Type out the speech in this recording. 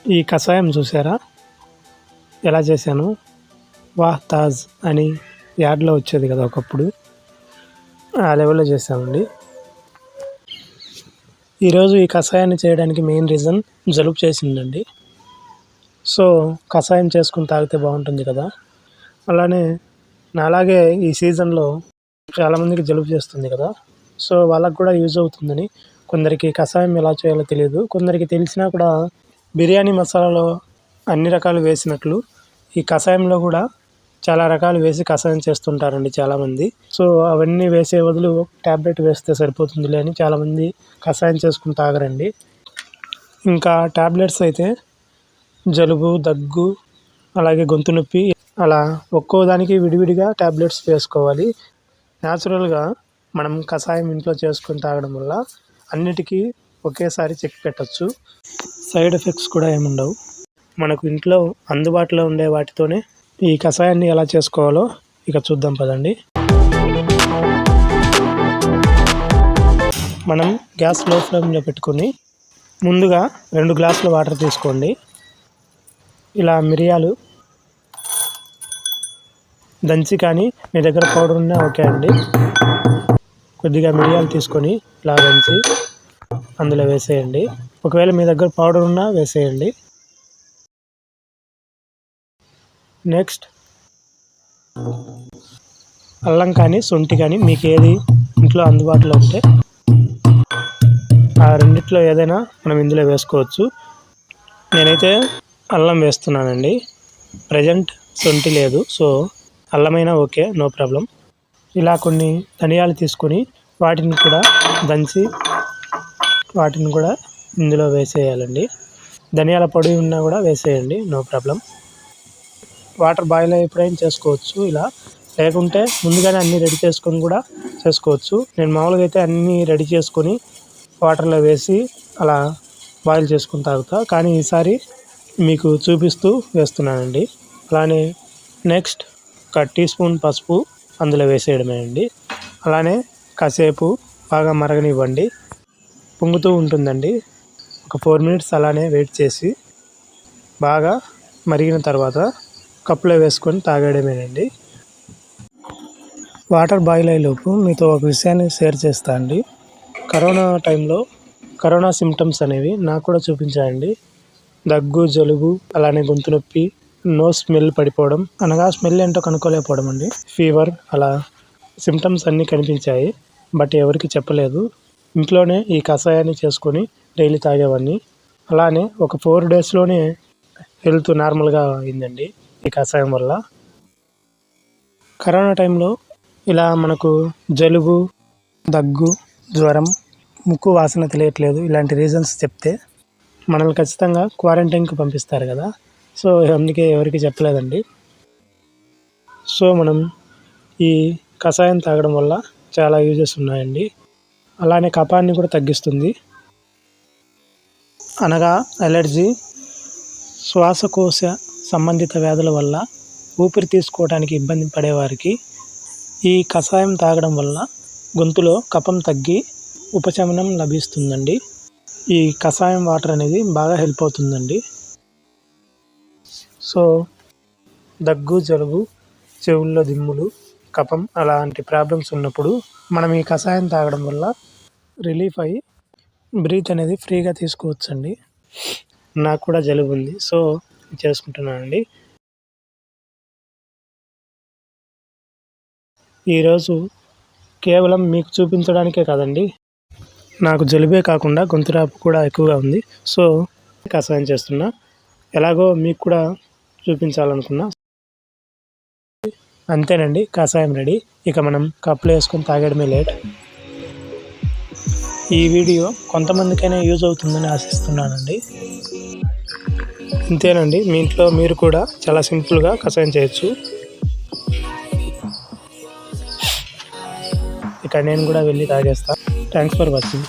ఈ కషాయం చూసారా ఎలా చేశాను? వాహ్ తాజ్ అని యాడ్లో వచ్చేది కదా ఒకప్పుడు, ఆ లెవెల్లో చేసామండి. ఈరోజు ఈ కషాయాన్ని చేయడానికి మెయిన్ రీజన్ జలుబు చేసిందండి. సో కషాయం చేసుకుని తాగితే బాగుంటుంది కదా. అలానే నాలాగే ఈ సీజన్లో చాలామందికి జలుబు చేస్తుంది కదా, సో వాళ్ళకు కూడా యూజ్ అవుతుందని కొందరికి కషాయం ఎలా చేయాలో తెలియదు, కొందరికి తెలిసినా కూడా బిర్యానీ మసాలాలో అన్ని రకాలు వేసినట్లు ఈ కషాయంలో కూడా చాలా రకాలు వేసి కషాయం చేస్తుంటారండి చాలామంది. సో అవన్నీ వేసే బదులు ట్యాబ్లెట్ వేస్తే సరిపోతుందిలే అని చాలామంది కషాయం చేసుకుని తాగరండి. ఇంకా ట్యాబ్లెట్స్ అయితే జలుబు, దగ్గు, అలాగే గొంతు నొప్పి అలా ఒక్కో దానికి విడివిడిగా ట్యాబ్లెట్స్ వేసుకోవాలి. న్యాచురల్గా మనం కషాయం ఇంట్లో చేసుకొని తాగడం వల్ల అన్నిటికీ ఒకేసారి చెక్ పెట్టచ్చు. సైడ్ ఎఫెక్ట్స్ కూడా ఏముండవు. మనకు ఇంట్లో అందుబాటులో ఉండే వాటితోనే ఈ కషాయాన్ని ఎలా చేసుకోవాలో ఇక చూద్దాం పదండి. మనం గ్యాస్ లో ఫ్లేమ్లో పెట్టుకొని ముందుగా 2 గ్లాసుల వాటర్ తీసుకోండి. ఇలా మిరియాలు దంచి కానీ మీ దగ్గర పౌడర్ ఉన్నా ఓకే అండి. కొద్దిగా మిరియాలు తీసుకొని ఇలా దంచి అందులో వేసేయండి. ఒకవేళ మీ దగ్గర పౌడర్ ఉన్నా వేసేయండి. నెక్స్ట్ అల్లం కానీ శొంఠి కానీ మీకు ఏది ఇంట్లో అందుబాటులో ఉంటే ఆ రెండిట్లో ఏదైనా మనం ఇందులో వేసుకోవచ్చు. నేనైతే అల్లం వేస్తున్నానండి. ప్రజెంట్ శొంఠి లేదు, సో అల్లమైనా ఓకే, నో ప్రాబ్లం. ఇలా కొన్ని ధనియాలు తీసుకొని వాటిని కూడా దంచి వాటిని కూడా ఇందులో వేసేయాలండి. ధనియాల పొడి ఉన్నా కూడా వేసేయండి, నో ప్రాబ్లం. వాటర్ బాయిల్ ఎప్పుడైనా చేసుకోవచ్చు ఇలా, లేకుంటే ముందుగానే అన్నీ రెడీ చేసుకొని కూడా చేసుకోవచ్చు. నేను మామూలుగా అయితే అన్నీ రెడీ చేసుకొని వాటర్లో వేసి అలా బాయిల్ చేసుకుని తాగుతా, కానీ ఈసారి మీకు చూపిస్తూ వేస్తున్నానండి. అలానే నెక్స్ట్ 1 టీ స్పూన్ పసుపు అందులో వేసేయడమే అండి. అలానే కాసేపు బాగా మరగనివ్వండి. పొంగుతూ ఉంటుందండి. ఒక 4 మినిట్స్ అలానే వెయిట్ చేసి బాగా మరిగిన తర్వాత కప్పులో వేసుకొని తాగడమేనండి. వాటర్ బాయిల్ అయ్యేలోపు మీతో ఒక విషయాన్ని షేర్ చేస్తా అండి. కరోనా టైంలో కరోనా సిమ్టమ్స్ అనేవి నాకు కూడా చూపించాయండి. దగ్గు, జలుబు, అలానే గొంతు నొప్పి, నోస్ స్మెల్ పడిపోవడం, అనగా స్మెల్ ఏంటో కనుక్కోలేకపోవడం అండి, ఫీవర్, అలా సిమ్టమ్స్ అన్నీ కనిపించాయి. బట్ ఎవరికి చెప్పలేదు. ఇంట్లోనే ఈ కషాయాన్ని చేసుకొని డైలీ తాగేవాడిని. అలానే ఒక 4 డేస్లోనే హెల్త్ నార్మల్గా అయిందండి ఈ కషాయం వల్ల. కరోనా టైంలో ఇలా మనకు జలుబు, దగ్గు, జ్వరం, ముక్కు వాసన తెలియట్లేదు ఇలాంటి రీజన్స్ చెప్తే మనల్ని ఖచ్చితంగా క్వారంటైన్కి పంపిస్తారు కదా, సో అందుకే ఎవరికి చెప్పలేదండి. సో మనం ఈ కషాయం తాగడం వల్ల చాలా యూజెస్ ఉన్నాయండి. అలానే కఫాన్ని కూడా తగ్గిస్తుంది. అనగా అలర్జీ, శ్వాసకోశ సంబంధిత వ్యాధుల వల్ల ఊపిరి తీసుకోవడానికి ఇబ్బంది పడేవారికి ఈ కషాయం తాగడం వల్ల గొంతులో కఫం తగ్గి ఉపశమనం లభిస్తుందండి. ఈ కషాయం వాటర్ అనేది బాగా హెల్ప్ అవుతుందండి. సో దగ్గు, జలుబు, చెవుల్లో దిమ్ములు, కఫం అలాంటి ప్రాబ్లమ్స్ ఉన్నప్పుడు మనం ఈ కషాయం తాగడం వల్ల రిలీఫ్ అయ్యి బ్రీత్ అనేది ఫ్రీగా తీసుకోవచ్చండి. నాకు కూడా జలుబు ఉంది, సో చేసుకుంటున్నానండి. ఈరోజు కేవలం మీకు చూపించడానికే కాదండి, నాకు జలుబే కాకుండా గొంతు రాపు కూడా ఎక్కువగా ఉంది, సో కషాయం చేస్తున్నా. ఎలాగో మీకు కూడా చూపించాలనుకున్నా. అంతేనండి, కషాయం రెడీ. ఇక మనం కప్పులో వేసుకొని తాగడమే లేట్. ఈ వీడియో కొంతమందికైనా యూజ్ అవుతుందని ఆశిస్తున్నానండి. ఇంతేనండి, మీ ఇంట్లో మీరు కూడా చాలా సింపుల్గా కషాయం చేయొచ్చు. ఇక నేను కూడా వెళ్ళి తాగేస్తా. Thanks for watching.